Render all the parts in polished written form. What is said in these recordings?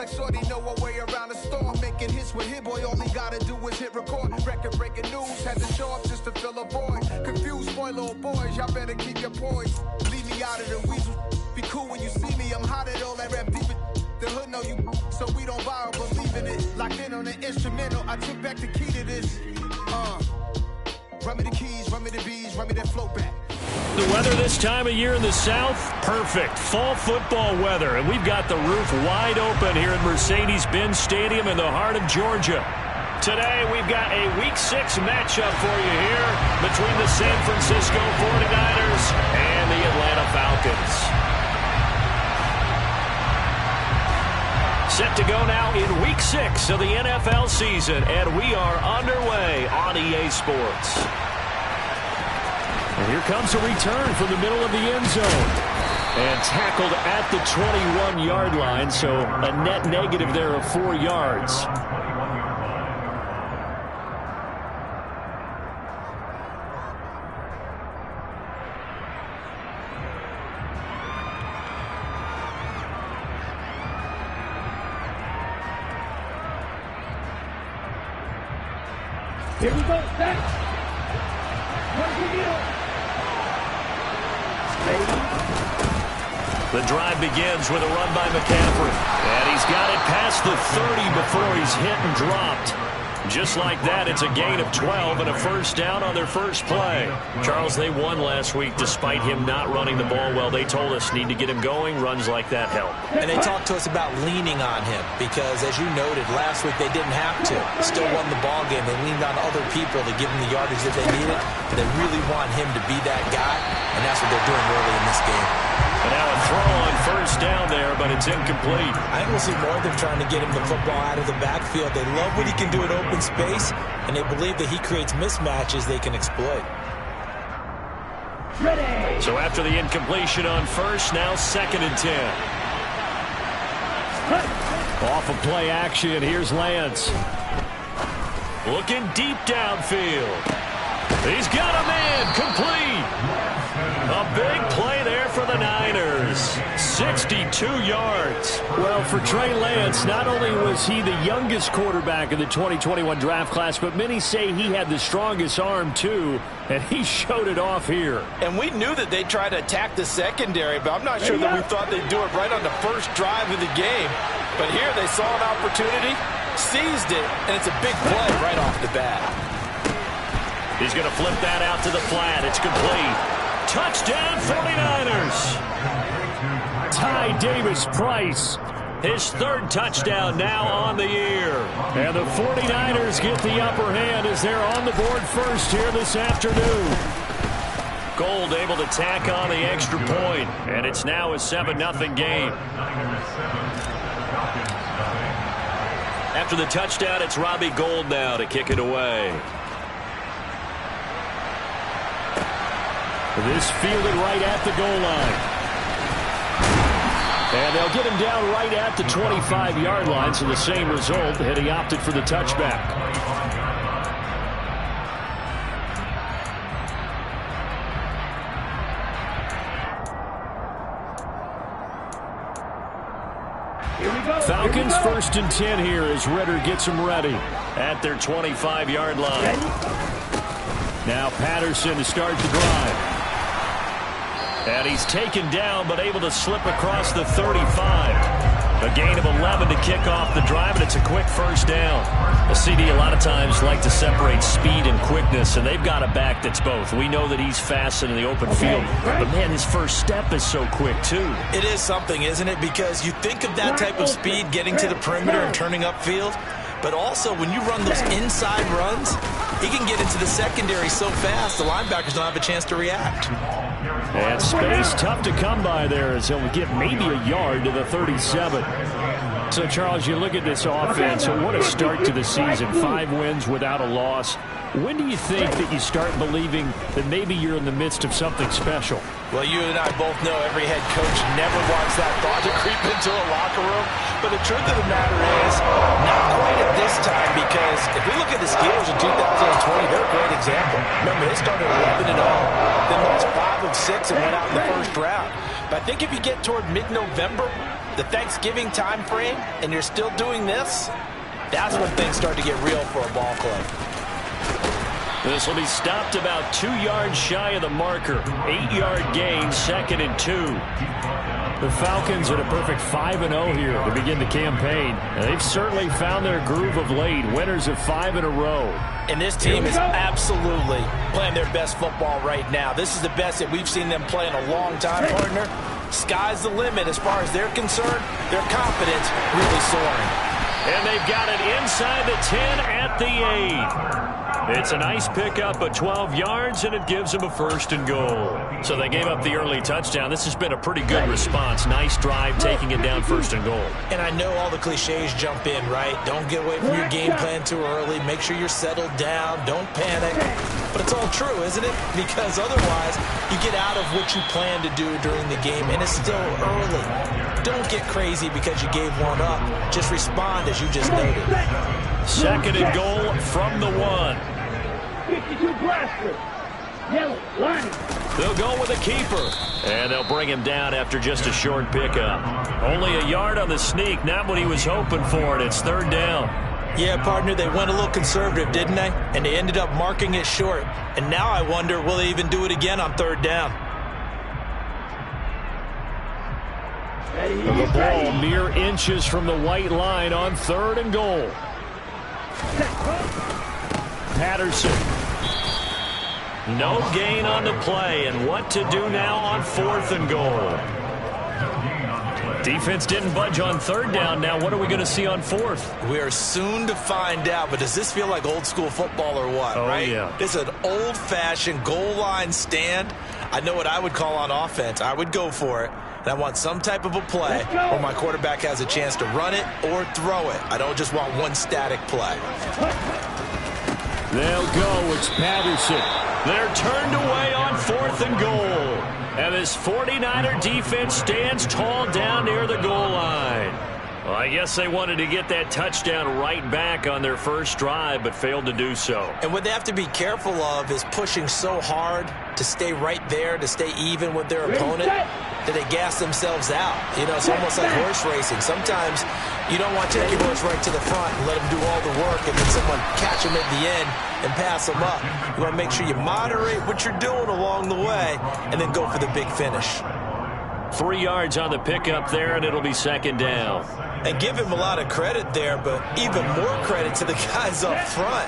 like Shorty know a way around the storm. Making hits with Hit Boy, all he gotta do is hit record. Record breaking news, had to show up just to fill a void. Confused boy, little boys, y'all better keep your poise. Leave me out of the weasel. Be cool when you see me, I'm hot at all that rap deep. The hood know you, so we don't borrow, believe in it. Locked in on the instrumental, I took back the key to this. Run me the keys, run me the bees, run me that flow back. The weather this time of year in the South, perfect. Fall football weather, and we've got the roof wide open here at Mercedes-Benz Stadium in the heart of Georgia. Today, we've got a Week 6 matchup for you here between the San Francisco 49ers and the Atlanta Falcons. Set to go now in Week 6 of the NFL season, and we are underway on EA Sports. And here comes a return from the middle of the end zone. And tackled at the 21-yard line, so a net negative there of 4 yards. Here we go, set. The drive begins with a run by McCaffrey. And he's got it past the 30 before he's hit and dropped. Just like that, it's a gain of 12 and a first down on their first play. Charles, they won last week despite him not running the ball well. They told us need to get him going. Runs like that help. And they talked to us about leaning on him because, as you noted, last week they didn't have to. Still won the ball game. They leaned on other people to give them the yardage that they needed. And they really want him to be that guy, and that's what they're doing early in this game. And now a throw on first down there, but it's incomplete. I think we'll see more of them trying to get him the football out of the backfield. They love what he can do in open space, and they believe that he creates mismatches they can exploit. Ready. So after the incompletion on first, now 2nd and 10. Off of play action, here's Lance. Looking deep downfield. He's got a man, complete. A big play there for the Niners. 62 yards. Well, for Trey Lance, not only was he the youngest quarterback in the 2021 draft class, but many say he had the strongest arm, too, and he showed it off here. And we knew that they'd try to attack the secondary, but I'm not sure that we thought they'd do it right on the first drive of the game. But here they saw an opportunity, seized it, and it's a big play right off the bat. He's going to flip that out to the flat. It's complete. Touchdown 49ers. Ty Davis-Price. His 3rd touchdown now on the year. And the 49ers get the upper hand as they're on the board first here this afternoon. Gold able to tack on the extra point, and it's now a 7-0 game. After the touchdown, it's Robbie Gould now to kick it away. This fielded right at the goal line. And they'll get him down right at the 25-yard line, so the same result, and he opted for the touchback. Falcons 1st and 10 here as Ritter gets them ready. At their 25-yard line. Now Patterson to start the drive. And he's taken down, but able to slip across the 35. A gain of 11 to kick off the drive, and it's a quick first down. A CD a lot of times like to separate speed and quickness, and they've got a back that's both. We know that he's fast in the open field, but man, his first step is so quick too. It is something, isn't it? Because you think of that type of speed getting to the perimeter and turning upfield, but also when you run those inside runs, he can get into the secondary so fast the linebackers don't have a chance to react. And space tough to come by there as he'll get maybe a yard to the 37. So, Charles, you look at this offense, so what a start to the season. 5 wins without a loss. When do you think that you start believing that maybe you're in the midst of something special? Well, you and I both know every head coach never wants that thought to creep into a locker room. But the truth of the matter is, not quite at this time, because if we look at the Steelers in 2020, they're a great example. Remember, they started 11-0, then lost 5 of 6 and went out in the first round. But I think if you get toward mid-November, the Thanksgiving time frame, and you're still doing this, that's when things start to get real for a ball club. This will be stopped about 2 yards shy of the marker. 8-yard gain, 2nd and 2. The Falcons at a perfect 5-0 here to begin the campaign. And they've certainly found their groove of late. Winners of 5 in a row. And this team is absolutely playing their best football right now. This is the best that we've seen them play in a long time, partner. Sky's the limit as far as they're concerned. Their confidence really soaring. And they've got it inside the 10 at the 8. It's a nice pickup of 12 yards, and it gives them a 1st and goal. So they gave up the early touchdown. This has been a pretty good response. Nice drive, taking it down 1st and goal. And I know all the cliches jump in, right? Don't get away from your game plan too early. Make sure you're settled down. Don't panic. But it's all true, isn't it? Because otherwise, you get out of what you plan to do during the game, and it's still early. Don't get crazy because you gave one up. Just respond as you just noted. 2nd and goal from the 1. 52 blaster. Yellow, line. They'll go with a keeper. And they'll bring him down after just a short pickup. Only a yard on the sneak. Not what he was hoping for, and it's 3rd down. Yeah, partner, they went a little conservative, didn't they? And they ended up marking it short. And now I wonder, will they even do it again on 3rd down? The ball mere inches from the white line on 3rd and goal. Patterson. No gain on the play, and what to do now on 4th and goal. Defense didn't budge on 3rd down. Now what are we going to see on 4th? We are soon to find out, but does this feel like old school football or what, right? Yeah. It's an old-fashioned goal line stand. I know what I would call on offense. I would go for it. And I want some type of a play where my quarterback has a chance to run it or throw it. I don't just want one static play. They'll go. It's Patterson. They're turned away on 4th and goal. And this 49er defense stands tall down near the goal line. Well, I guess they wanted to get that touchdown right back on their first drive, but failed to do so. And what they have to be careful of is pushing so hard to stay right there, to stay even with their opponent, that they gas themselves out. You know, it's almost like horse racing. Sometimes you don't want to take your horse right to the front and let them do all the work and then someone catch them at the end and pass them up. You want to make sure you moderate what you're doing along the way and then go for the big finish. 3 yards on the pickup there, and it'll be 2nd down. And give him a lot of credit there, but even more credit to the guys up front.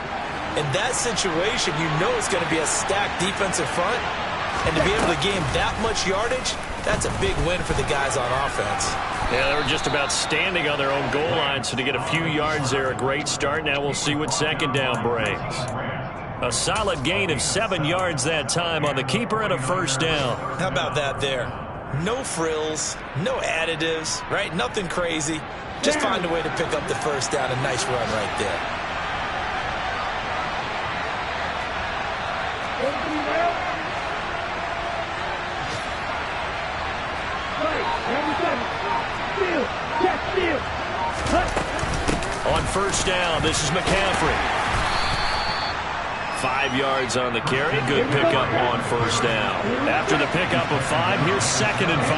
In that situation, you know it's going to be a stacked defensive front. And to be able to gain that much yardage, that's a big win for the guys on offense. Yeah, they were just about standing on their own goal line, so to get a few yards there, a great start. Now we'll see what 2nd down brings. A solid gain of 7 yards that time on the keeper and a 1st down. How about that there? No frills, no additives, right? Nothing crazy. Just find a way to pick up the 1st down. A nice run right there. On 1st down, this is McCaffrey. 5 yards on the carry. Good pickup on 1st down. After the pickup of 5, here's 2nd and 5.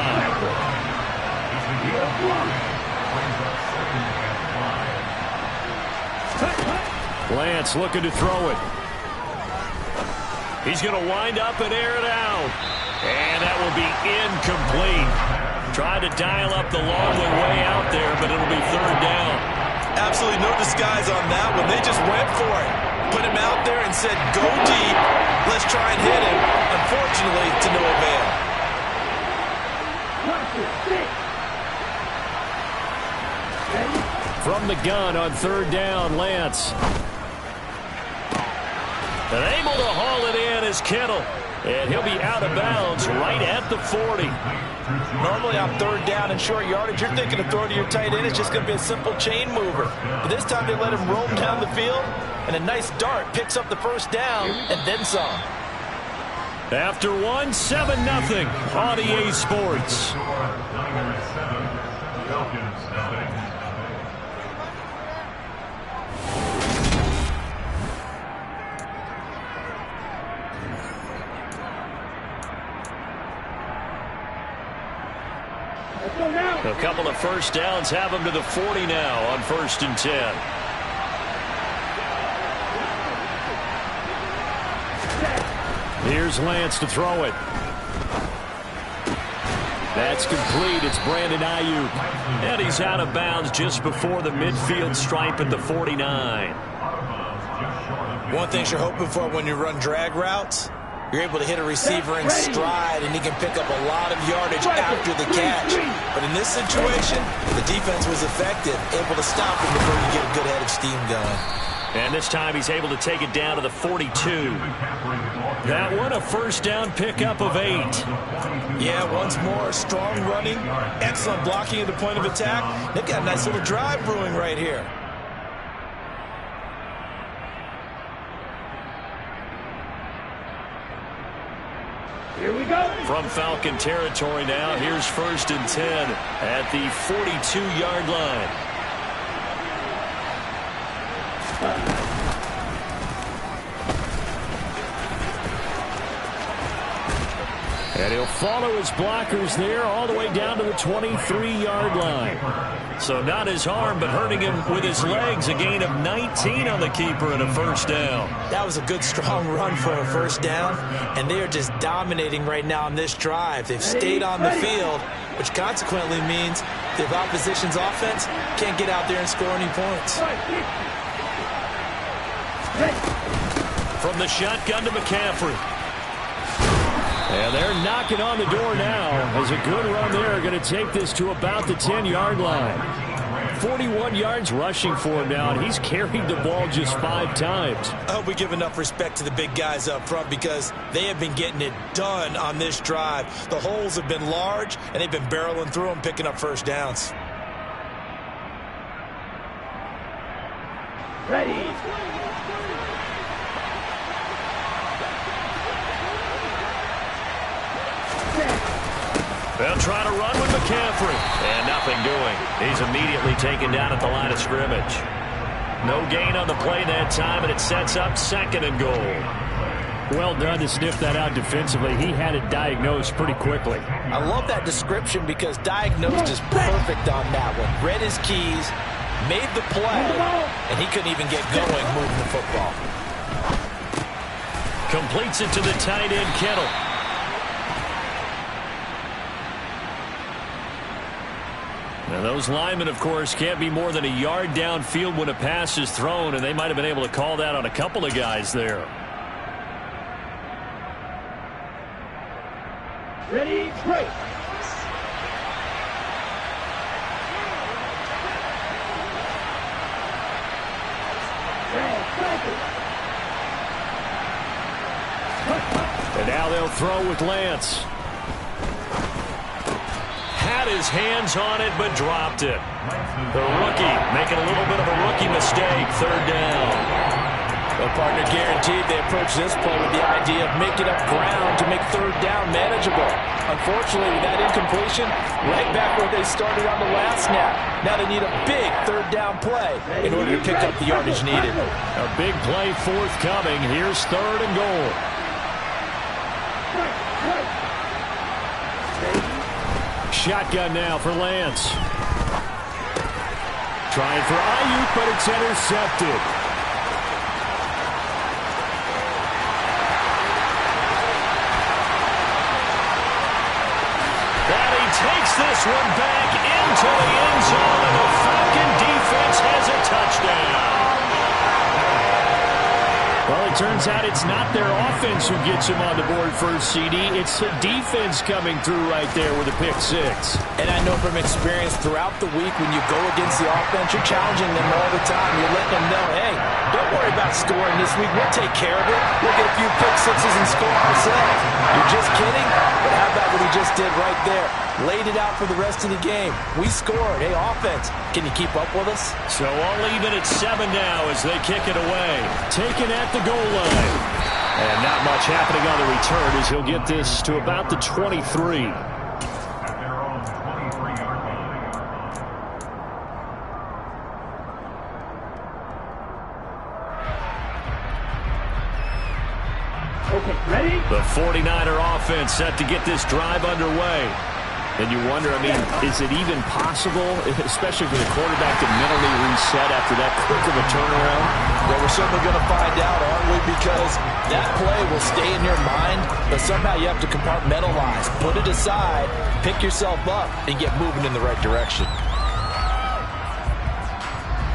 Lance looking to throw it. He's going to wind up and air it out. And that will be incomplete. Tried to dial up the long way out there, but it'll be 3rd down. Absolutely no disguise on that one. They just went for it. Put him out there and said, go deep. Let's try and hit him. Unfortunately, to no avail. From the gun on 3rd down, Lance. And able to haul it in is Kittle. And he'll be out of bounds right at the 40. Normally on third down and short yardage, you're thinking of throwing to your tight end. It's just going to be a simple chain mover. But this time they let him roam down the field, and a nice dart picks up the first down and then some. After 7-0 on EA Sports. A couple of first downs have him to the 40 now on 1st and 10. Here's Lance to throw it. That's complete. It's Brandon Ayuk. And he's out of bounds just before the midfield stripe at the 49. One thing you're hoping for when you run drag routes, you're able to hit a receiver in stride, and he can pick up a lot of yardage after the catch. But in this situation, the defense was effective, able to stop him before you get a good head of steam going. And this time he's able to take it down to the 42. That one a first down pickup of 8. Yeah, once more, strong running, excellent blocking at the point of attack. They've got a nice little drive brewing right here. Here we go. From Falcon territory now, here's 1st and 10 at the 42-yard line. And he'll follow his blockers there all the way down to the 23-yard line. So not his arm, but hurting him with his legs. A gain of 19 on the keeper and a first down. That was a good, strong run for a first down, and they are just dominating right now on this drive. They've stayed on the field, which consequently means the opposition's offense can't get out there and score any points. From the shotgun to McCaffrey. And they're knocking on the door now as a good run there. Going to take this to about the 10-yard line. 41 yards rushing for him now, and he's carried the ball just 5 times. I hope we give enough respect to the big guys up front because they have been getting it done on this drive. The holes have been large, and they've been barreling through them, picking up first downs. Ready. They'll try to run with McCaffrey. And nothing doing. He's immediately taken down at the line of scrimmage. No gain on the play that time, and it sets up 2nd and goal. Well done to sniff that out defensively. He had it diagnosed pretty quickly. I love that description because diagnosed is perfect on that one. Read his keys, made the play, and he couldn't even get going moving the football. Completes it to the tight end, Kittle. Now those linemen, of course, can't be more than a yard downfield when a pass is thrown, and they might have been able to call that on a couple of guys there. Ready, break. And now they'll throw with Lance. Had his hands on it, but dropped it. The rookie making a little bit of a rookie mistake. 3rd down. Well, partner, guaranteed they approach this play with the idea of making up ground to make 3rd down manageable. Unfortunately, with that incompletion, right back where they started on the last snap. Now they need a big 3rd down play in order to pick up the yardage needed. A big play forthcoming. Here's 3rd and goal. Shotgun now for Lance. Trying for Ayuk, but it's intercepted. And he takes this one back into the end zone, and the Falcon defense has a touchdown. Well, he turns out it's not their offense who gets him on the board first, CD. It's the defense coming through right there with a pick six. And I know from experience throughout the week when you go against the offense, you're challenging them all the time. You're letting them know, hey, don't worry about scoring this week. We'll take care of it. We'll get a few pick sixes and score ourselves. You're just kidding? But how about what he just did right there? Laid it out for the rest of the game. We scored. Hey, offense, can you keep up with us? So all even at 7 now as they kick it away. Taken at the goal line. And not much happening on the return as he'll get this to about the 23. Okay, ready? The 49er offense set to get this drive underway. And you wonder, I mean, is it even possible, especially for the quarterback, to mentally reset after that quick of a turnaround? Well, we're certainly going to find out, aren't we? Because that play will stay in your mind, but somehow you have to compartmentalize. Put it aside, pick yourself up, and get moving in the right direction.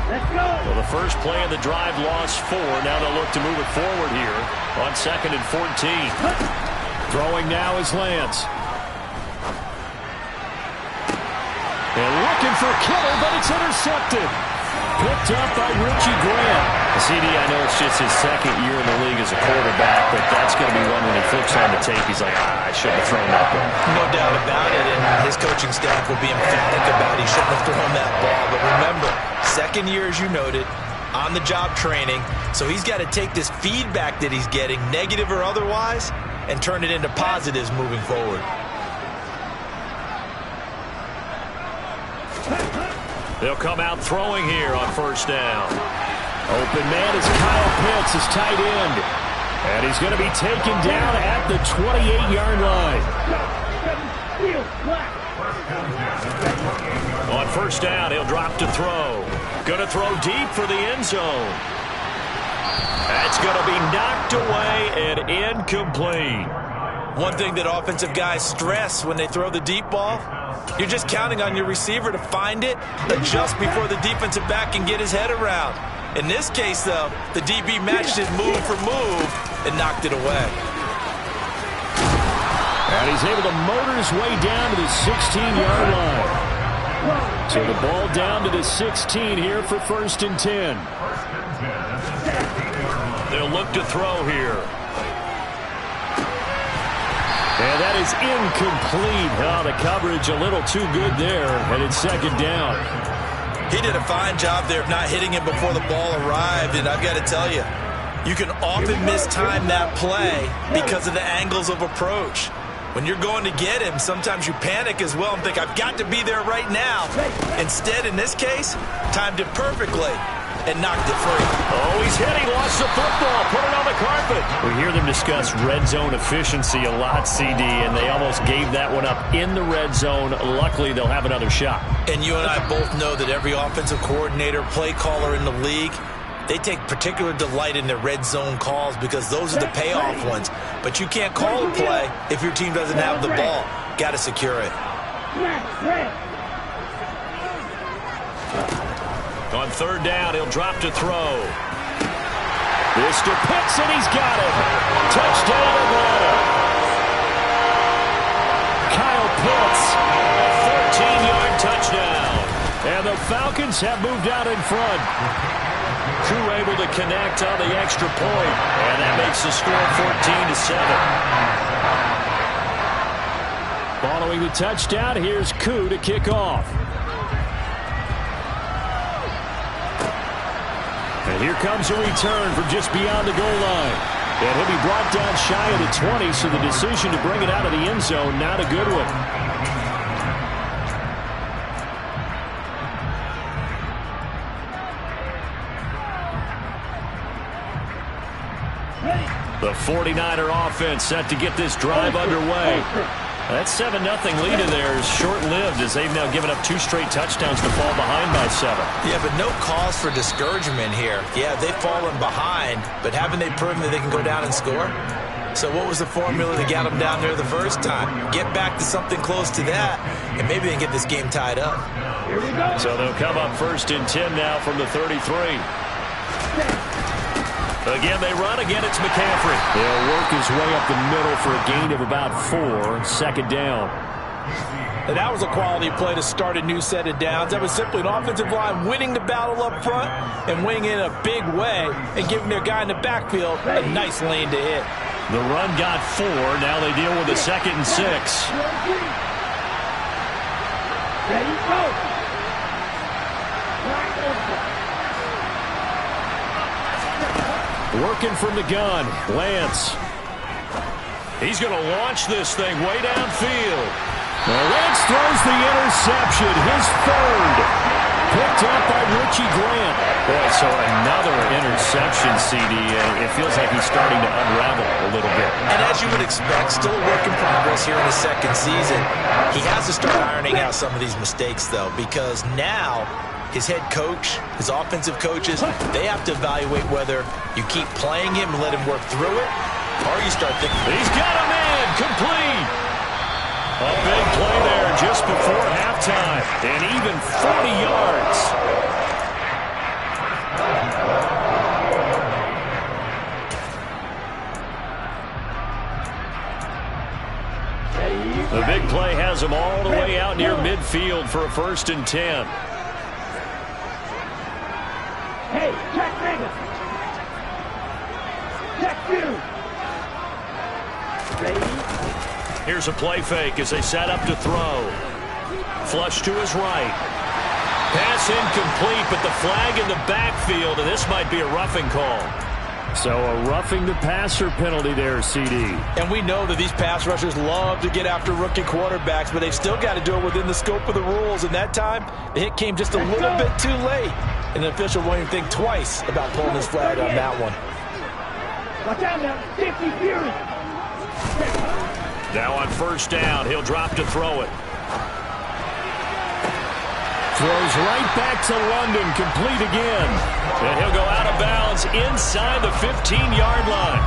Let's go! Well, the first play of the drive lost 4. Now they'll look to move it forward here on 2nd and 14. Throwing now is Lance. And looking for Kittle, but it's intercepted. Picked up by Richie Grant. CD, I know it's just his 2nd year in the league as a quarterback, but that's going to be one when he flips on the tape. He's like, I shouldn't have thrown that ball. No doubt about it, and his coaching staff will be emphatic about he shouldn't have thrown that ball. But remember, 2nd year, as you noted, on-the-job training, so he's got to take this feedback that he's getting, negative or otherwise, and turn it into positives moving forward. They'll come out throwing here on 1st down. Open man is Kyle Pitts, his tight end. And he's going to be taken down at the 28-yard line. On 1st down, he'll drop to throw. Going to throw deep for the end zone. That's going to be knocked away and incomplete. One thing that offensive guys stress when they throw the deep ball, you're just counting on your receiver to find it, adjust before the defensive back can get his head around. In this case, though, the DB matched it move for move and knocked it away. And he's able to motor his way down to the 16-yard line. So the ball down to the 16 here for 1st and 10. They'll look to throw here. And that is incomplete. Oh, the coverage a little too good there, and it's 2nd down. He did a fine job there of not hitting him before the ball arrived, and I've got to tell you, you can often mistime that play because of the angles of approach. When you're going to get him, sometimes you panic as well and think, I've got to be there right now. Instead, in this case, timed it perfectly and knocked it free. Oh, he's hit. He lost the football. Put it on the carpet. We hear them discuss red zone efficiency a lot, CD, and they almost gave that one up in the red zone. Luckily, they'll have another shot. And you and I both know that every offensive coordinator, play caller in the league, they take particular delight in their red zone calls because those are the payoff ones. But you can't call a play if your team doesn't have the ball. Got to secure it. On 3rd down, he'll drop to throw. This to Pitts, and he's got it. Touchdown, Atlanta. Kyle Pitts, a 13-yard touchdown. And the Falcons have moved out in front. Crew able to connect on the extra point, and that makes the score 14-7. Following the touchdown, here's Koo to kick off. And here comes a return from just beyond the goal line. And he'll be brought down shy of the 20, so the decision to bring it out of the end zone, not a good one. The 49er offense set to get this drive underway. That 7-0 lead of theirs short-lived as they've now given up 2 straight touchdowns to fall behind by 7. Yeah, but no cause for discouragement here. Yeah, they've fallen behind, but haven't they proven that they can go down and score? So what was the formula that got them down there the first time? Get back to something close to that, and maybe they can get this game tied up. Here we go. So they'll come up 1st and 10 now from the 33. Again, they run. Again, it's McCaffrey. He'll work his way up the middle for a gain of about 4. Second down. And that was a quality play to start a new set of downs. That was simply an offensive line winning the battle up front and winning in a big way and giving their guy in the backfield a nice lane to hit. The run got 4. Now they deal with a 2nd and 6. Ready, go. Working from the gun, Lance. He's going to launch this thing way downfield. Well, Lance throws the interception, his 3rd. Picked up by Richie Grant. Boy, so another interception, CD. It feels like he's starting to unravel a little bit. And as you would expect, still a work in progress here in his 2nd season. He has to start ironing out some of these mistakes, though, because now his head coach, his offensive coaches, they have to evaluate whether you keep playing him and let him work through it, or you start thinking, he's got a man, complete. A big play there just before halftime, and even 40 yards. The big play has him all the way out near midfield for a 1st and 10. Hey, check nigga. Check you. Ready? Here's a play fake as they set up to throw. Flush to his right. Pass incomplete, but the flag in the backfield, and this might be a roughing call. So a roughing the passer penalty there, CD. And we know that these pass rushers love to get after rookie quarterbacks, but they've still got to do it within the scope of the rules. And that time, the hit came just a little bit too late. And the official won't even think twice about pulling his flag on that one. Watch out now, 50 Fury. Now on 1st down, he'll drop to throw it. Throws right back to London, complete again. And he'll go out of bounds inside the 15-yard line.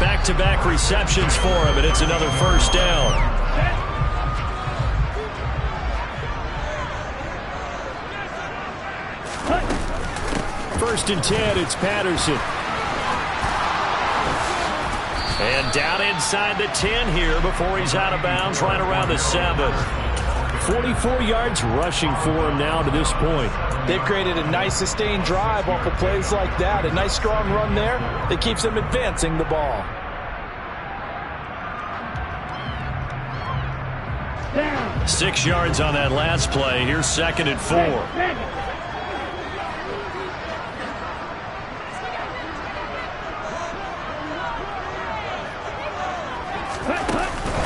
Back-to-back receptions for him, and it's another 1st down. First and 10, it's Patterson. And down inside the 10 here before he's out of bounds, right around the 7. 44 yards rushing for him now to this point. They've created a nice sustained drive off of plays like that. A nice strong run there that keeps them advancing the ball. Down. 6 yards on that last play. Here's 2nd and 4.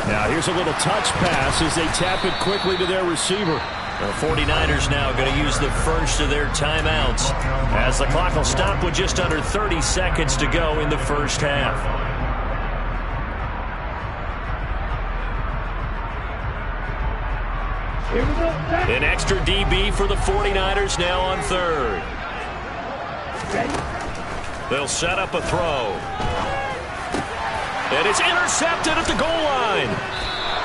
Now here's a little touch pass as they tap it quickly to their receiver. The 49ers now going to use the first of their timeouts as the clock will stop with just under 30 seconds to go in the 1st half. Here we go. An extra DB for the 49ers now on 3rd. Ready? They'll set up a throw. And it's intercepted at the goal line.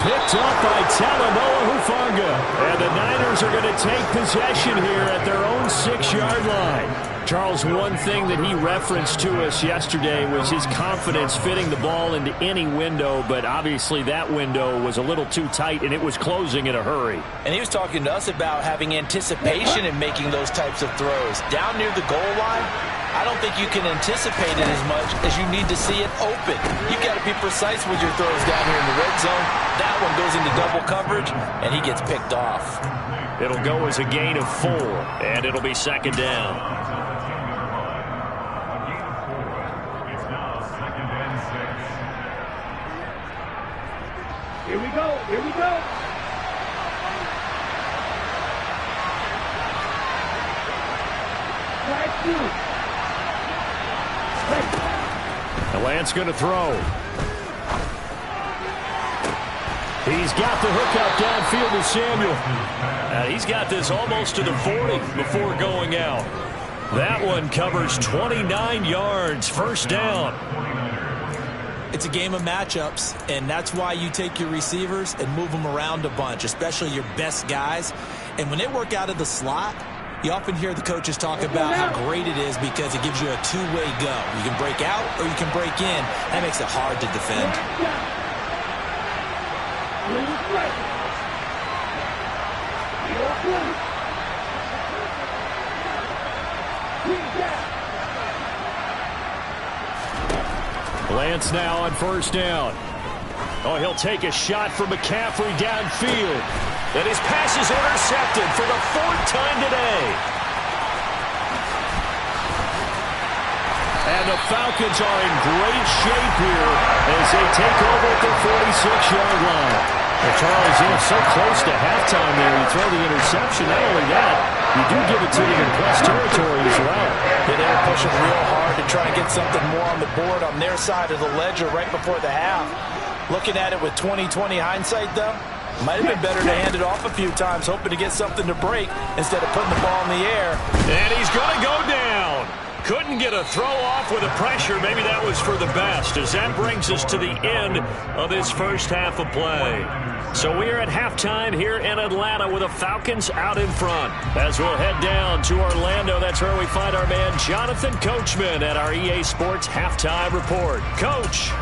Picked up by Talanoa Hufanga. And the Niners are going to take possession here at their own 6-yard line. Charles, one thing that he referenced to us yesterday was his confidence fitting the ball into any window, but obviously that window was a little too tight, and it was closing in a hurry. And he was talking to us about having anticipation in making those types of throws. Down near the goal line, I don't think you can anticipate it as much as you need to see it open. You've got to be precise with your throws down here in the red zone. That one goes into double coverage, and he gets picked off. It'll go as a gain of 4, and it'll be 2nd down. Here we go. Here we go. Flag 2. And Lance going to throw. He's got the hookup downfield to Samuel. He's got this almost to the 40 before going out. That one covers 29 yards. 1st down. It's a game of matchups, and that's why you take your receivers and move them around a bunch, especially your best guys. And when they work out of the slot, You often hear the coaches talk about how great it is because it gives you a two-way go. You can break out or you can break in. That makes it hard to defend. Lance now on first down. Oh, he'll take a shot from McCaffrey downfield. And his pass is intercepted for the 4th time today. And the Falcons are in great shape here as they take over at the 46-yard line. Well, Charles, so close to halftime there. You throw the interception. Not only that, you do give it to them in plus territory as well. Yeah, they were pushing real hard to try and get something more on the board on their side of the ledger right before the half. Looking at it with 20/20 hindsight, though, might have been better to hand it off a few times, hoping to get something to break instead of putting the ball in the air. And he's going to go down. Couldn't get a throw off with the pressure. Maybe that was for the best, as that brings us to the end of this first half of play. So we are at halftime here in Atlanta with the Falcons out in front. As we'll head down to Orlando, that's where we find our man Jonathan Coachman at our EA Sports Halftime Report. Coach,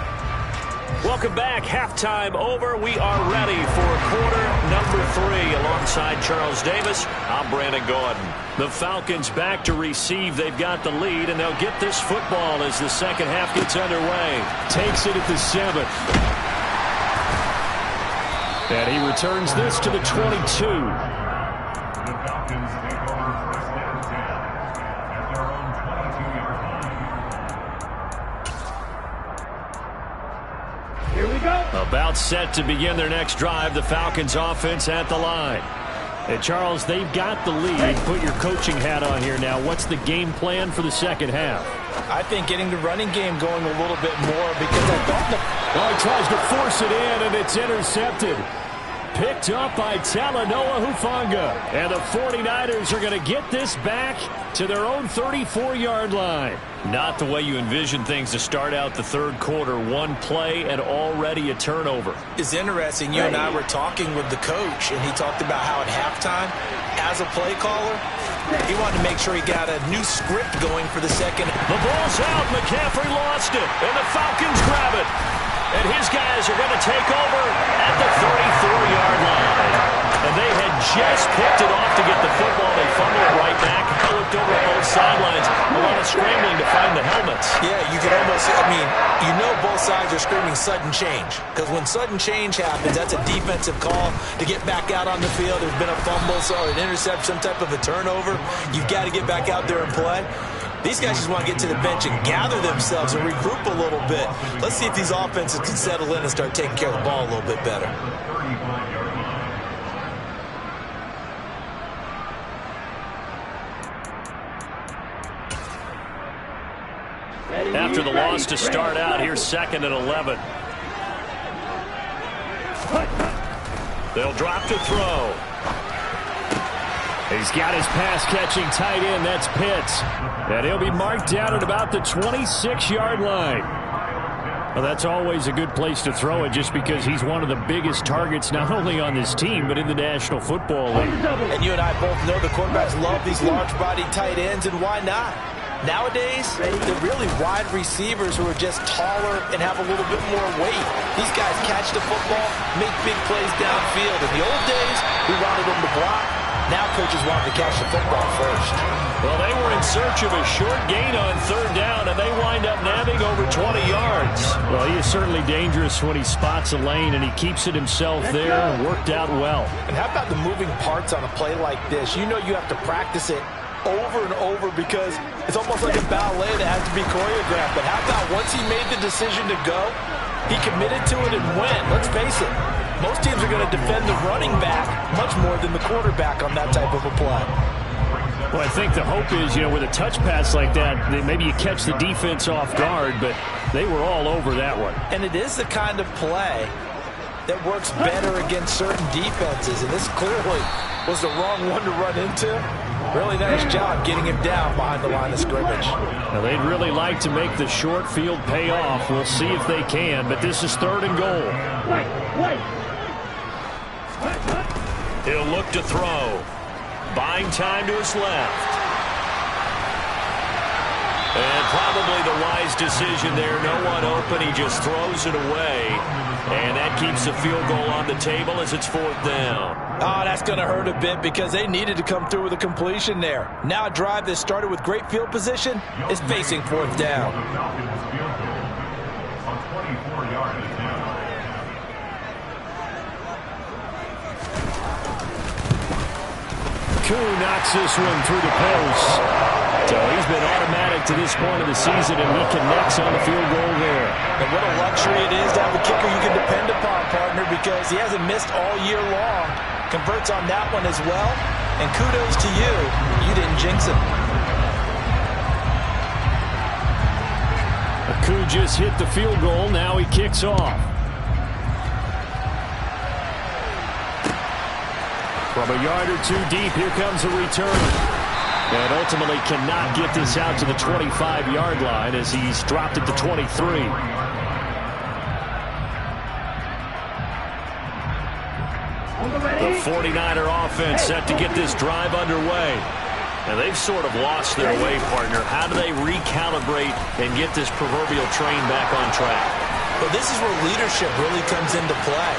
welcome back. Halftime over. We are ready for quarter number 3. Alongside Charles Davis, I'm Brandon Gordon. The Falcons back to receive. They've got the lead, and they'll get this football as the second half gets underway. Takes it at the 7th. And he returns this to the 22. The Falcons take over first down 10 at their own 22-yard line. Here we go. About set to begin their next drive. The Falcons offense at the line. And Charles, they've got the lead. Put your coaching hat on here now. What's the game plan for the second half? I think getting the running game going a little bit more because I thought he tries to force it in, and it's intercepted. Picked up by Talanoa Hufanga. And the 49ers are going to get this back to their own 34-yard line. Not the way you envision things to start out the third quarter. One play and already a turnover. It's interesting. You and I were talking with the coach, and he talked about how at halftime, as a play caller, he wanted to make sure he got a new script going for the second. The ball's out. McCaffrey lost it, and the Falcons grab it. And his guys are going to take over at the 34-yard line. And they had just picked it off to get the football. They fumbled right back. They looked over at both sidelines. A lot of scrambling to find the helmets. Yeah, you can almost, both sides are screaming sudden change. Because when sudden change happens, that's a defensive call to get back out on the field. There's been a fumble, or an interception, some type of a turnover. You've got to get back out there and play. These guys just want to get to the bench and gather themselves and regroup a little bit. Let's see if these offenses can settle in and start taking care of the ball a little bit better. After the loss to start out, here's 2nd and 11. They'll drop to throw. He's got his pass-catching tight end. That's Pitts. And he'll be marked down at about the 26-yard line. Well, that's always a good place to throw it just because he's one of the biggest targets not only on this team but in the National Football League. And you and I both know the quarterbacks love these large-bodied tight ends, and why not? Nowadays, they're really wide receivers who are just taller and have a little bit more weight. These guys catch the football, make big plays downfield. In the old days, we wanted them to block. Now coaches want to catch the football first. Well, they were in search of a short gain on 3rd down, and they wind up nabbing over 20 yards. Well, he is certainly dangerous when he spots a lane, and he keeps it himself there. Worked out well. And how about the moving parts on a play like this? You know you have to practice it over and over because it's almost like a ballet that has to be choreographed. But how about once he made the decision to go, he committed to it and went. Let's face it. Most teams are going to defend the running back much more than the quarterback on that type of a play. Well, I think the hope is, with a touch pass like that, maybe you catch the defense off guard, but they were all over that one. And it is the kind of play that works better against certain defenses, and this clearly was the wrong one to run into. Really nice job getting him down behind the line of scrimmage. Now, they'd really like to make the short field pay off. We'll see if they can, but this is 3rd and goal. He'll look to throw. buying time to his left. And probably the wise decision there. No one open. He just throws it away. And that keeps the field goal on the table as it's 4th down. Oh, that's going to hurt a bit because they needed to come through with a completion there. Now a drive that started with great field position is facing 4th down. Koo knocks this one through the post. So he's been automatic to this point of the season, and he connects on the field goal there. And what a luxury it is to have a kicker you can depend upon, partner, because he hasn't missed all year long. Converts on that one as well. And kudos to you. You didn't jinx him. Koo just hit the field goal. Now he kicks off. From a yard or two deep, here comes a return. And ultimately cannot get this out to the 25-yard line as he's dropped it to 23. The 49er offense set to get this drive underway. And they've sort of lost their way, partner. How do they recalibrate and get this proverbial train back on track? Well, this is where leadership really comes into play.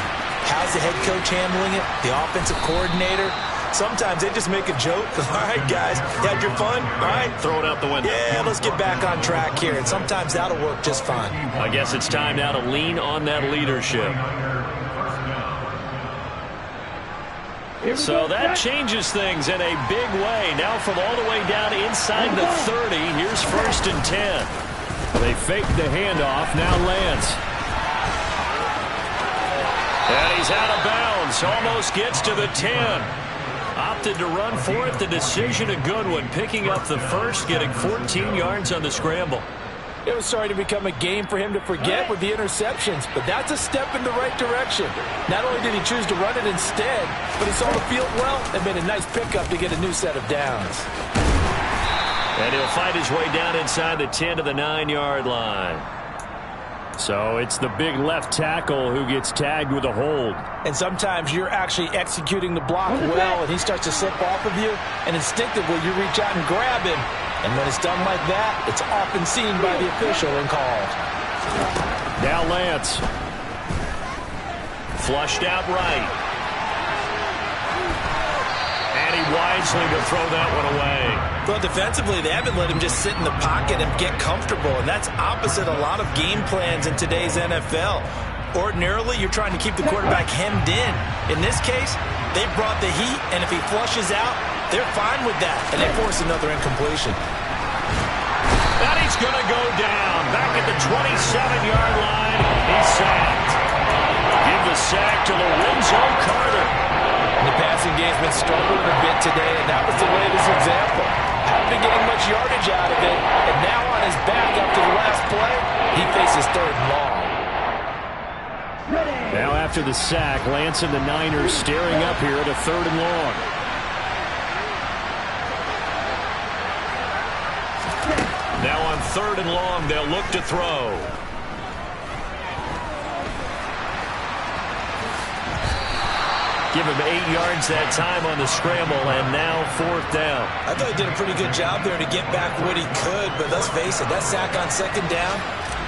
How's the head coach handling it? The offensive coordinator? Sometimes they just make a joke. All right, guys, you had your fun? All right. Throw it out the window. Yeah, let's get back on track here. And sometimes that'll work just fine. I guess it's time now to lean on that leadership. So that changes things in a big way. Now from all the way down inside the 30, here's 1st and 10. They fake the handoff. Now Lance. And he's out of bounds. Almost gets to the 10. Opted to run for it. The decision a good one. Picking up the first, getting 14 yards on the scramble. It was starting to become a game for him to forget with the interceptions, but that's a step in the right direction. Not only did he choose to run it instead, but he saw the field well and made a nice pickup to get a new set of downs. And he'll fight his way down inside the 10 to the 9-yard line. So it's the big left tackle who gets tagged with a hold. And sometimes you're actually executing the block well, and he starts to slip off of you, and instinctively you reach out and grab him. And when it's done like that, it's often seen by the official and called. Now Lance. Flushed out right. And he wisely to throw that one away. Well, defensively, they haven't let him just sit in the pocket and get comfortable, and that's opposite a lot of game plans in today's NFL. Ordinarily, you're trying to keep the quarterback hemmed in. In this case, they brought the heat, and if he flushes out, they're fine with that, and they force another incompletion. And he's going to go down. Back at the 27-yard line, he's sacked. Give the sack to Lorenzo Carter. The passing game's been struggling a bit today, and that was the latest example. Hadn't been getting much yardage out of it, and now on his back after the last play, he faces 3rd and long. Now after the sack, Lance and the Niners staring up here at a 3rd and long. Now on 3rd and long, they'll look to throw. Give him 8 yards that time on the scramble, and now 4th down. I thought he did a pretty good job there to get back what he could, but let's face it, that sack on 2nd down,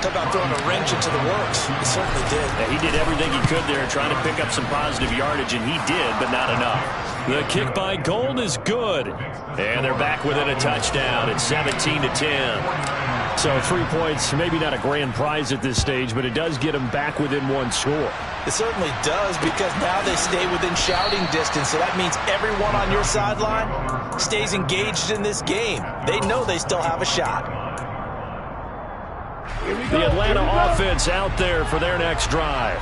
talk about throwing a wrench into the works. He certainly did. Yeah, he did everything he could there trying to pick up some positive yardage, and he did, but not enough. The kick by Gold is good, and they're back within a touchdown. It's 17-10. So 3 points, maybe not a grand prize at this stage, but it does get them back within 1 score. It certainly does, because now they stay within shouting distance, so that means everyone on your sideline stays engaged in this game. They know they still have a shot. The Atlanta offense out there for their next drive.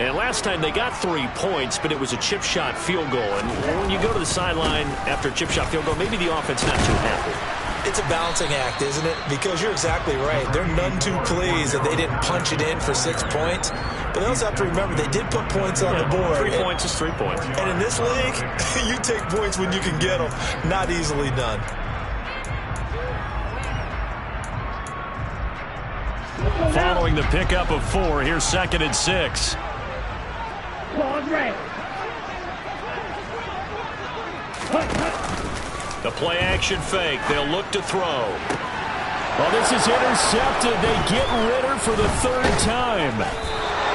And last time they got 3 points, but it was a chip shot field goal. And when you go to the sideline after a chip shot field goal, maybe the offense not too happy. It's a balancing act, isn't it? Because you're exactly right. They're none too pleased that they didn't punch it in for 6 points. But they also have to remember they did put points on the board. 3 points is 3 points. And in this league, you take points when you can get them. Not easily done. Following the pickup of 4, here's 2nd and 6. play action fake. They'll look to throw. Well, this is intercepted. They get Ritter for the third time.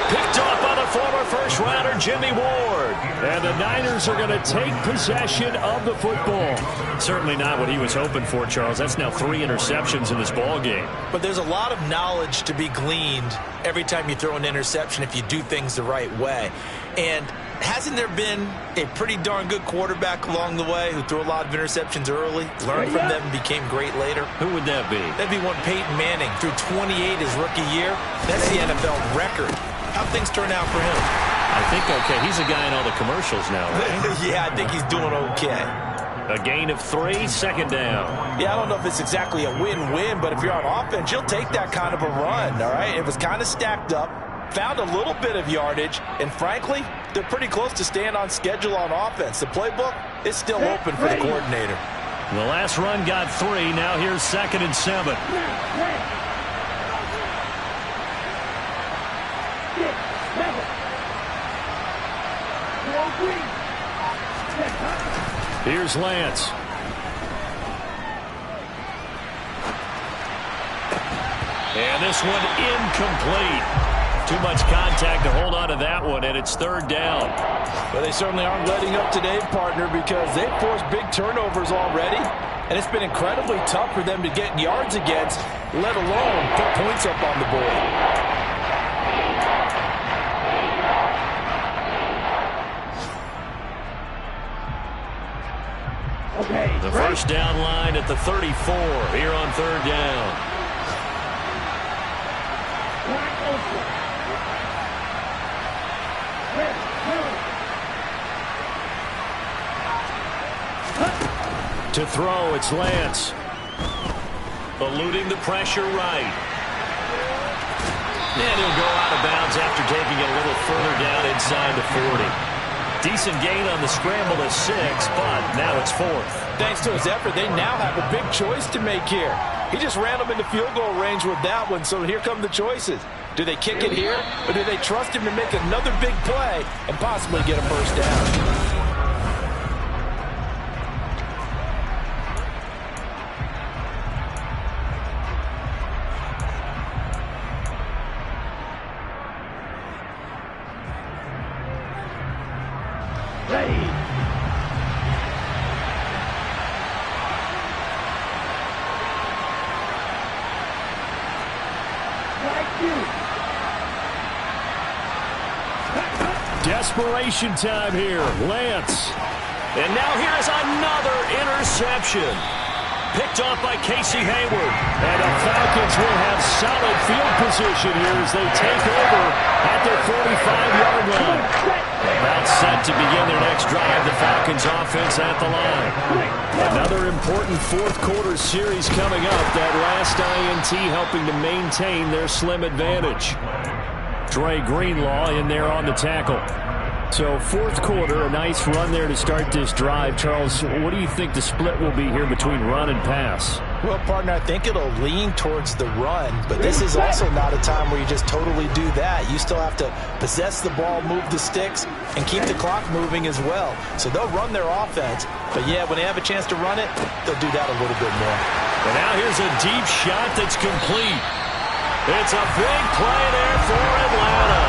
Picked off by the former first-rounder Jimmy Ward. And the Niners are going to take possession of the football. Certainly not what he was hoping for, Charles. That's now 3 interceptions in this ball game. But there's a lot of knowledge to be gleaned every time you throw an interception if you do things the right way. And hasn't there been a pretty darn good quarterback along the way who threw a lot of interceptions early, learned from them, and became great later? Who would that be? That'd be one Peyton Manning. Threw 28 his rookie year. That's the NFL record. How'd things turn out for him? I think okay. He's a guy in all the commercials now, right? Yeah, I think he's doing okay. A gain of 3, second down. Yeah, I don't know if it's exactly a win-win, but if you're on offense, you'll take that kind of a run, all right? It was kind of stacked up, found a little bit of yardage, and frankly, they're pretty close to staying on schedule on offense. The playbook is still open for the coordinator. The last run got 3. Now here's 2nd and 7. Here's Lance. And this one incomplete. Too much contact to hold on to that one, and it's 3rd down. Well, they certainly aren't letting up today, partner, because they've forced big turnovers already, and it's been incredibly tough for them to get yards against, let alone put points up on the board. The first down line at the 34 here on 3rd down. To throw, it's Lance. Eluding the pressure right. And he'll go out of bounds after taking it a little further down inside the 40. Decent gain on the scramble to 6, but now it's 4th. Thanks to his effort, they now have a big choice to make here. He just ran them into field goal range with that one, so here come the choices. Do they kick it here, or do they trust him to make another big play and possibly get a first down? Desperation time here. Lance. And now here's another interception. Picked off by Casey Hayward. And the Falcons will have solid field position here as they take over at their 45-yard line. About set to begin their next drive. The Falcons offense at the line. Another important fourth-quarter series coming up. That last INT helping to maintain their slim advantage. Dre Greenlaw in there on the tackle. So fourth quarter, a nice run there to start this drive. Charles, what do you think the split will be here between run and pass? Well, partner, I think it'll lean towards the run, but this is also not a time where you just totally do that. You still have to possess the ball, move the sticks, and keep the clock moving as well. So they'll run their offense, but yeah, when they have a chance to run it, they'll do that a little bit more. And now here's a deep shot that's complete. It's a big play there for Atlanta.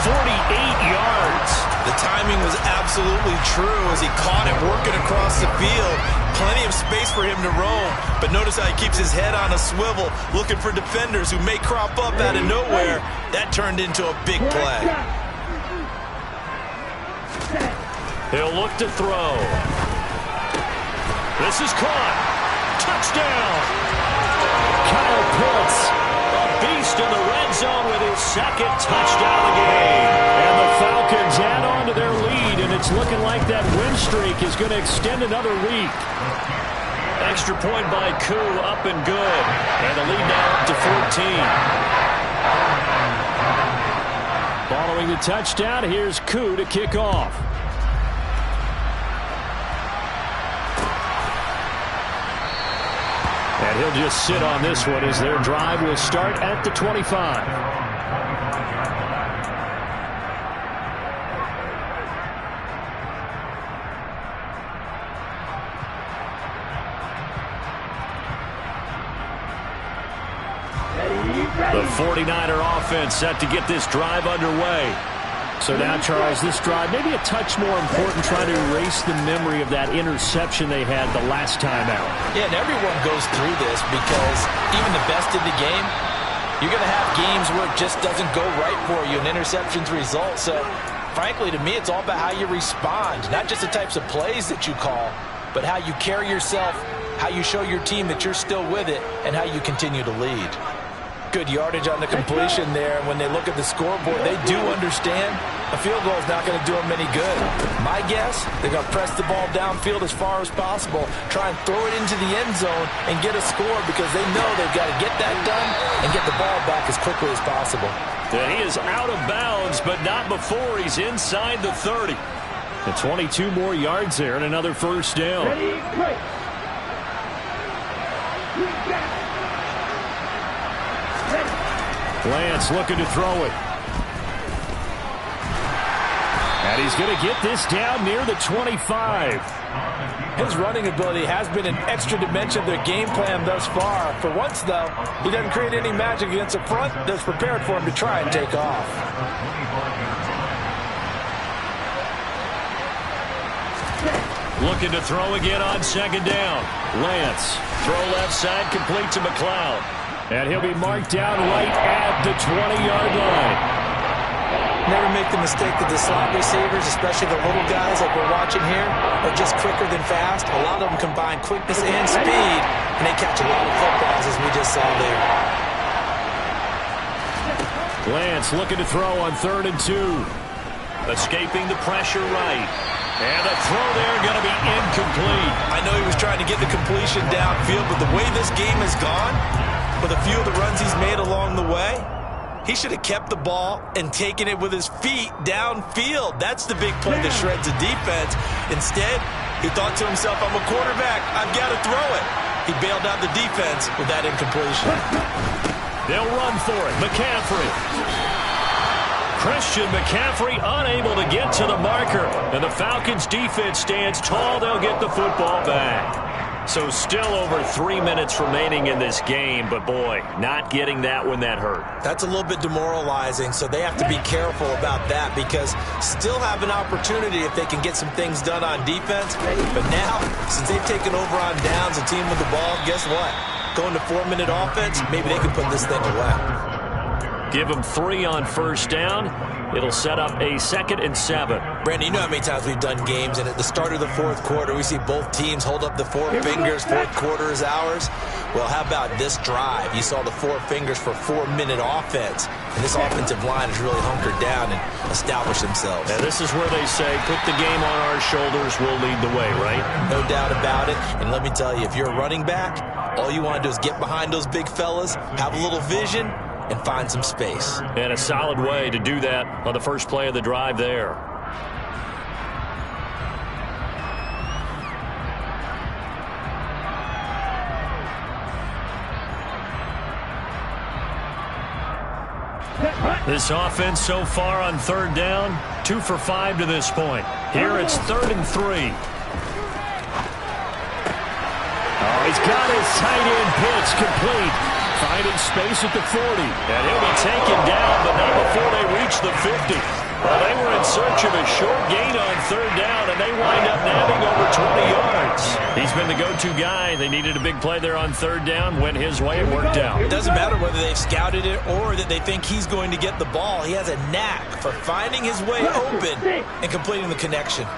48 yards. The timing was absolutely true as he caught it working across the field. Plenty of space for him to roam, but notice how he keeps his head on a swivel looking for defenders who may crop up out of nowhere. That turned into a big play. He'll look to throw. This is caught. Touchdown. Kyle Pitts, a beast in the red zone with his second touchdown of the game. And the Falcons add on to their lead, and it's looking like that win streak is going to extend another week. Extra point by Koo, up and good. And the lead now up to 14. Following the touchdown, here's Koo to kick off. And he'll just sit on this one as their drive will start at the 25. The 49er offense set to get this drive underway. So now, Charles, this drive maybe a touch more important, trying to erase the memory of that interception they had the last time out. Yeah, and everyone goes through this because even the best in the game, you're going to have games where it just doesn't go right for you, and interceptions result. So, frankly, to me, it's all about how you respond, not just the types of plays that you call, but how you carry yourself, how you show your team that you're still with it, and how you continue to lead. Good yardage on the completion there, and when they look at the scoreboard, they do understand a field goal is not going to do them any good. My guess, they're going to press the ball downfield as far as possible, try and throw it into the end zone and get a score because they know they've got to get that done and get the ball back as quickly as possible. Yeah, he is out of bounds, but not before he's inside the 30. And 22 more yards there and another first down. Ready, quick. Lance looking to throw it. And he's going to get this down near the 25. His running ability has been an extra dimension of their game plan thus far. For once, though, he doesn't create any magic against the front that's prepared for him to try and take off. Looking to throw again on second down. Lance, throw left side, complete to McLeod. And he'll be marked down right at the 20-yard line. Never make the mistake that the slot receivers, especially the little guys like we're watching here, are just quicker than fast. A lot of them combine quickness and speed, and they catch a lot of footballs, as we just saw there. Lance looking to throw on 3rd and 2. Escaping the pressure right. And the throw there going to be incomplete. I know he was trying to get the completion downfield, but the way this game has gone, with a few of the runs he's made along the way, he should have kept the ball and taken it with his feet downfield. That's the big play that shreds the defense. Instead, he thought to himself, I'm a quarterback, I've got to throw it. He bailed out the defense with that incompletion. They'll run for it. McCaffrey. Christian McCaffrey unable to get to the marker. And the Falcons defense stands tall. They'll get the football back. So still over 3 minutes remaining in this game, but boy, not getting that when that hurt. That's a little bit demoralizing, so they have to be careful about that because still have an opportunity if they can get some things done on defense. But now, since they've taken over on downs, a team with the ball, guess what? Going to 4-minute offense, maybe they can put this thing away. Give them 3 on first down. It'll set up a 2nd and 7. Brandon, you know how many times we've done games, and at the start of the 4th quarter, we see both teams hold up the 4 fingers, 4th quarter is ours. Well, how about this drive? You saw the 4 fingers for 4-minute offense, and this offensive line has really hunkered down and established themselves. And this is where they say, put the game on our shoulders, we'll lead the way, right? No doubt about it, and let me tell you, if you're a running back, all you want to do is get behind those big fellas, have a little vision, and find some space. And a solid way to do that on the first play of the drive there. This offense so far on 3rd down, 2 for 5 to this point. Here it's 3rd and 3. Oh, he's got his tight end pitch complete. Finding space at the 40. And he'll be taken down, but not before they reach the 50. Well, they were in search of a short gain on 3rd down, and they wind up nabbing over 20 yards. He's been the go-to guy. They needed a big play there on 3rd down. Went his way and worked out. It doesn't matter whether they've scouted it or that they think he's going to get the ball. He has a knack for finding his way open and completing the connection.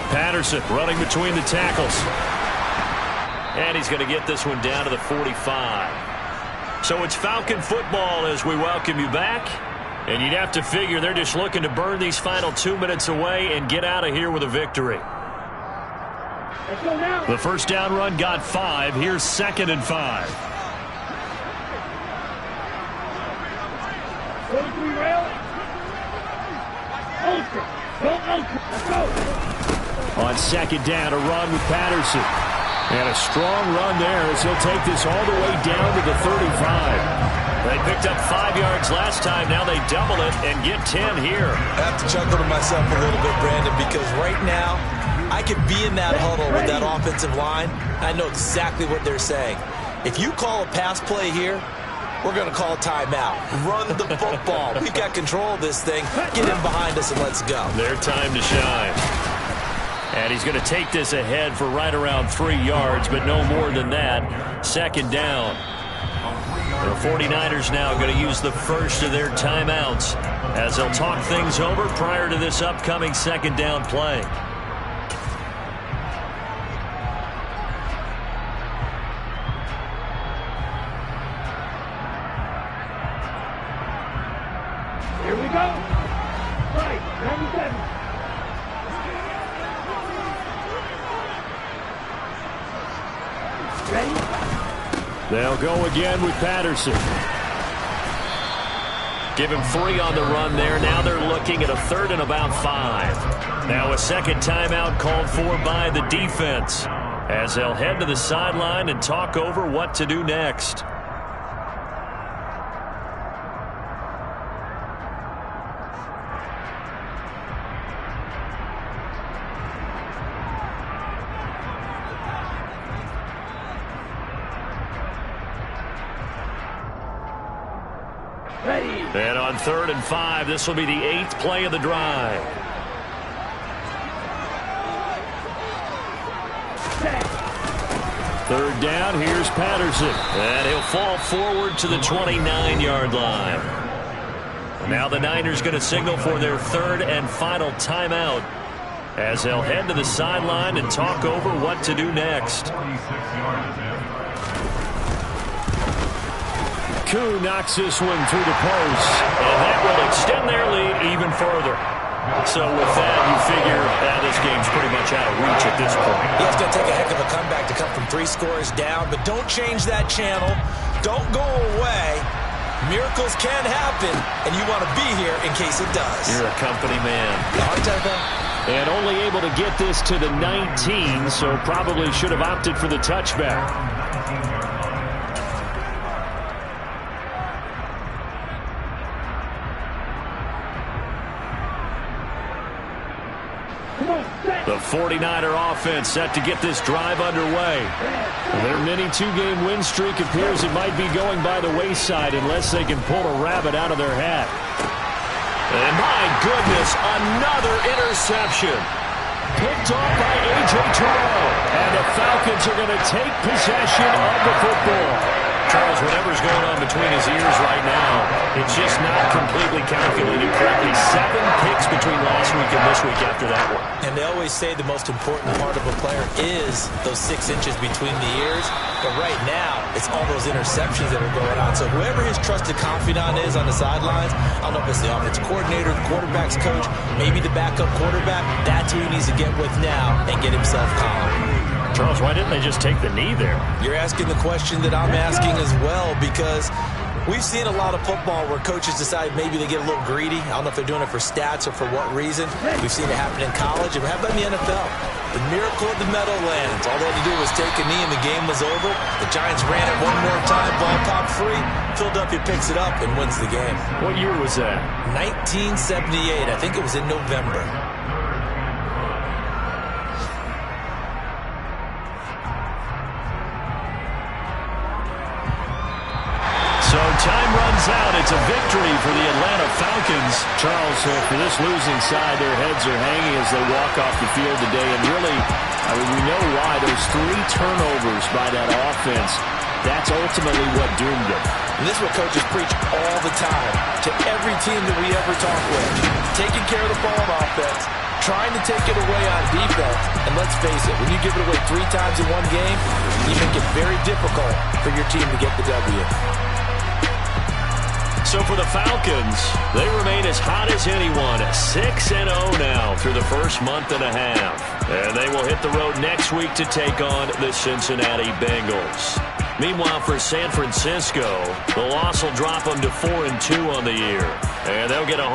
Patterson running between the tackles. And he's going to get this one down to the 45. So it's Falcon football as we welcome you back. And you'd have to figure they're just looking to burn these final 2 minutes away and get out of here with a victory. Let's go now. The first down run got 5. Here's 2nd and 5. Go to 3 rail. Ultra. Go ultra. Let's go. On 2nd down, a run with Patterson. And a strong run there as he'll take this all the way down to the 35. They picked up 5 yards last time. Now they double it and get 10 here. I have to chuckle to myself a little bit, Brandon, because right now I could be in that huddle with that offensive line. I know exactly what they're saying. If you call a pass play here, we're going to call a timeout. Run the football. We've got control of this thing. Get in behind us and let's go. Their time to shine. And he's going to take this ahead for right around 3 yards, but no more than that. Second down. The 49ers now going to use the first of their timeouts as they'll talk things over prior to this upcoming second down play. Here we go. Right, 97. Ready? They'll go again with Patterson. Give him 3 on the run there. Now they're looking at a 3rd and about 5. Now a second timeout called for by the defense as they'll head to the sideline and talk over what to do next. Ready. And on 3rd and 5, this will be the 8th play of the drive. Set. 3rd down, here's Patterson. And he'll fall forward to the 29-yard line. Now the Niners going to signal for their 3rd and final timeout as they'll head to the sideline and talk over what to do next. 26 yards in. Koo knocks this one through the post. And that will extend their lead even further. So with that, you figure this game's pretty much out of reach at this point. Yeah, it's going to take a heck of a comeback to come from 3 scores down, but don't change that channel. Don't go away. Miracles can happen, and you want to be here in case it does. You're a company man. And only able to get this to the 19, so probably should have opted for the touchback. The 49er offense set to get this drive underway. Their mini 2-game win streak appears it might be going by the wayside unless they can pull a rabbit out of their hat. And my goodness, another interception. Picked off by A.J. Terrell. And the Falcons are going to take possession of the football. Charles, whatever's going on between his ears right now, it's just not completely calculated correctly. 7 picks between last week and this week after that one. And they always say the most important part of a player is those 6 inches between the ears. But right now, it's all those interceptions that are going on. So whoever his trusted confidant is on the sidelines, I don't know if it's the offensive coordinator, the quarterback's coach, maybe the backup quarterback, that's who he needs to get with now and get himself calm. Charles, why didn't they just take the knee there? You're asking the question that I'm asking as well, because we've seen a lot of football where coaches decide maybe they get a little greedy. I don't know if they're doing it for stats or for what reason. We've seen it happen in college, and how about in the NFL? The miracle of the Meadowlands. All they had to do was take a knee and the game was over. The Giants ran it one more time, ball popped free. Philadelphia picks it up and wins the game. What year was that? 1978. I think it was in November. So time runs out. It's a victory for the Atlanta Falcons. Charles, for this losing side, their heads are hanging as they walk off the field today. And really, I mean, we know why. Those 3 turnovers by that offense, that's ultimately what doomed them. And this is what coaches preach all the time to every team that we ever talk with. Taking care of the ball on offense, trying to take it away on defense. And let's face it, when you give it away 3 times in one game, you make it very difficult for your team to get the W. So for the Falcons, they remain as hot as anyone, 6-0 now through the first month and a half. And they will hit the road next week to take on the Cincinnati Bengals. Meanwhile, for San Francisco, the loss will drop them to 4-2 on the year. And they'll get a home